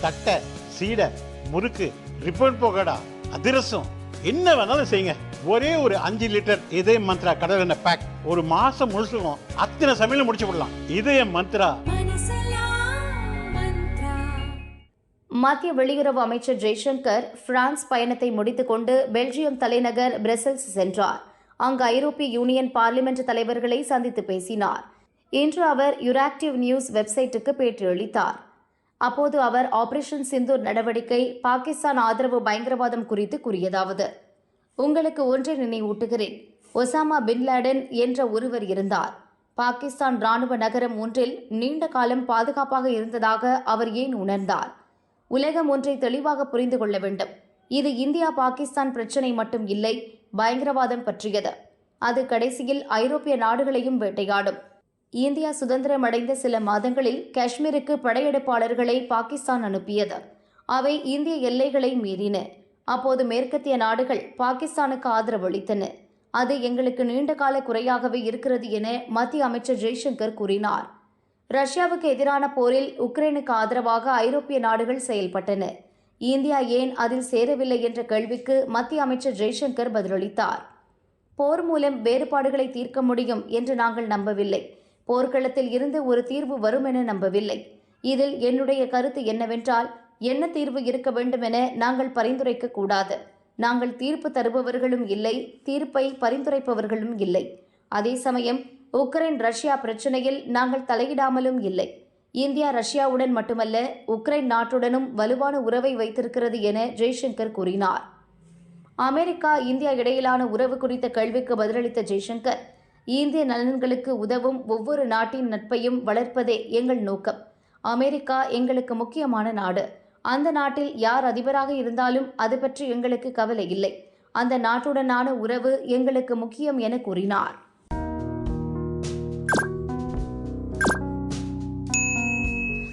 தட்டை, சீடை, முறுக்கு, ரிப்பன் பகோடா, அதிரசம், என்ன வேணாலும் செய்யுங்க. ஒரே ஒரு 5 லிட்டர் இதய மந்த்ரா கடல் எண்ணெய் பேக் ஒரு மாசம் முழுசுக்கும் அத்தனை சமையல் முடிச்சு விடலாம். இதய மந்த்ரா. மத்திய வெளியுறவு அமைச்சர் ஜெய்சங்கர் பிரான்ஸ் பயணத்தை முடித்துக்கொண்டு பெல்ஜியம் தலைநகர் பிரசல்ஸ் சென்றார். அங்கு ஐரோப்பிய யூனியன் பார்லிமெண்ட் தலைவர்களை சந்தித்து பேசினார். இன்று அவர் யுராக்டிவ் நியூஸ் வெப்சைட்டுக்கு பேட்டியளித்தார். அப்போது அவர் ஆபரேஷன் சிந்தூர் நடவடிக்கை, பாகிஸ்தான் ஆதரவு பயங்கரவாதம் குறித்து கூறியதாவது: உங்களுக்கு ஒன்றை நினைவூட்டுகிறேன். ஒசாமா பின் லேடன் என்ற ஒருவர் இருந்தார். பாகிஸ்தான் ராணுவ நகரம் ஒன்றில் நீண்ட காலம் பாதுகாப்பாக இருந்ததாக அவர் ஏன் உணர்ந்தார்? உலகம் ஒன்றை தெளிவாக புரிந்து கொள்ள வேண்டும். இது இந்தியா பாகிஸ்தான் பிரச்சினை மட்டும் இல்லை, பயங்கரவாதம் பற்றியது. அது கடைசியில் ஐரோப்பிய நாடுகளையும் வேட்டையாடும். இந்தியா சுதந்திரம் அடைந்த சில மாதங்களில் காஷ்மீருக்கு படையெடுப்பாளர்களை பாகிஸ்தான் அனுப்பியது. அவை இந்திய எல்லைகளை மீறின. அப்போது மேற்கத்திய நாடுகள் பாகிஸ்தானுக்கு ஆதரவு அளித்தன. அது எங்களுக்கு நீண்டகால குறையாகவே இருக்கிறது என மத்திய அமைச்சர் ஜெய்சங்கர் கூறினார். ரஷ்யாவுக்கு எதிரான போரில் உக்ரைனுக்கு ஆதரவாக ஐரோப்பிய நாடுகள் செயல்பட்டன. இந்தியா ஏன் அதில் சேரவில்லை என்ற கேள்விக்கு மத்திய அமைச்சர் ஜெய்சங்கர் பதிலளித்தார். போர் மூலம் வேறுபாடுகளை தீர்க்க முடியும் என்று நாங்கள் நம்பவில்லை. போர்க்களத்தில் இருந்து ஒரு தீர்வு வரும் என நம்பவில்லை. இதில் என்னுடைய கருத்து என்னவென்றால், என்ன தீர்வு இருக்க வேண்டும் என நாங்கள் பரிந்துரைக்க கூடாது. நாங்கள் தீர்ப்பு தருபவர்களும் இல்லை, தீர்ப்பை பரிந்துரைப்பவர்களும் இல்லை. அதே சமயம் உக்ரைன் ரஷ்யா பிரச்சினையில் நாங்கள் தலையிடாமலும் இல்லை. இந்தியா ரஷ்யாவுடன் மட்டுமல்ல, உக்ரைன் நாட்டுடனும் வலுவான உறவை வைத்திருக்கிறது என ஜெய்சங்கர் கூறினார். அமெரிக்கா இந்தியா இடையிலான உறவு குறித்த கேள்விக்கு பதிலளித்த ஜெய்சங்கர், இந்திய நலன்களுக்கு உதவும் ஒவ்வொரு நாட்டின் நட்பையும் வளர்ப்பதே எங்கள் நோக்கம். அமெரிக்கா எங்களுக்கு முக்கியமான நாடு. அந்த நாட்டில் யார் அதிபராக இருந்தாலும் அது பற்றி எங்களுக்கு கவலை இல்லை. அந்த நாட்டுடனான உறவு எங்களுக்கு முக்கியம் என கூறினார்.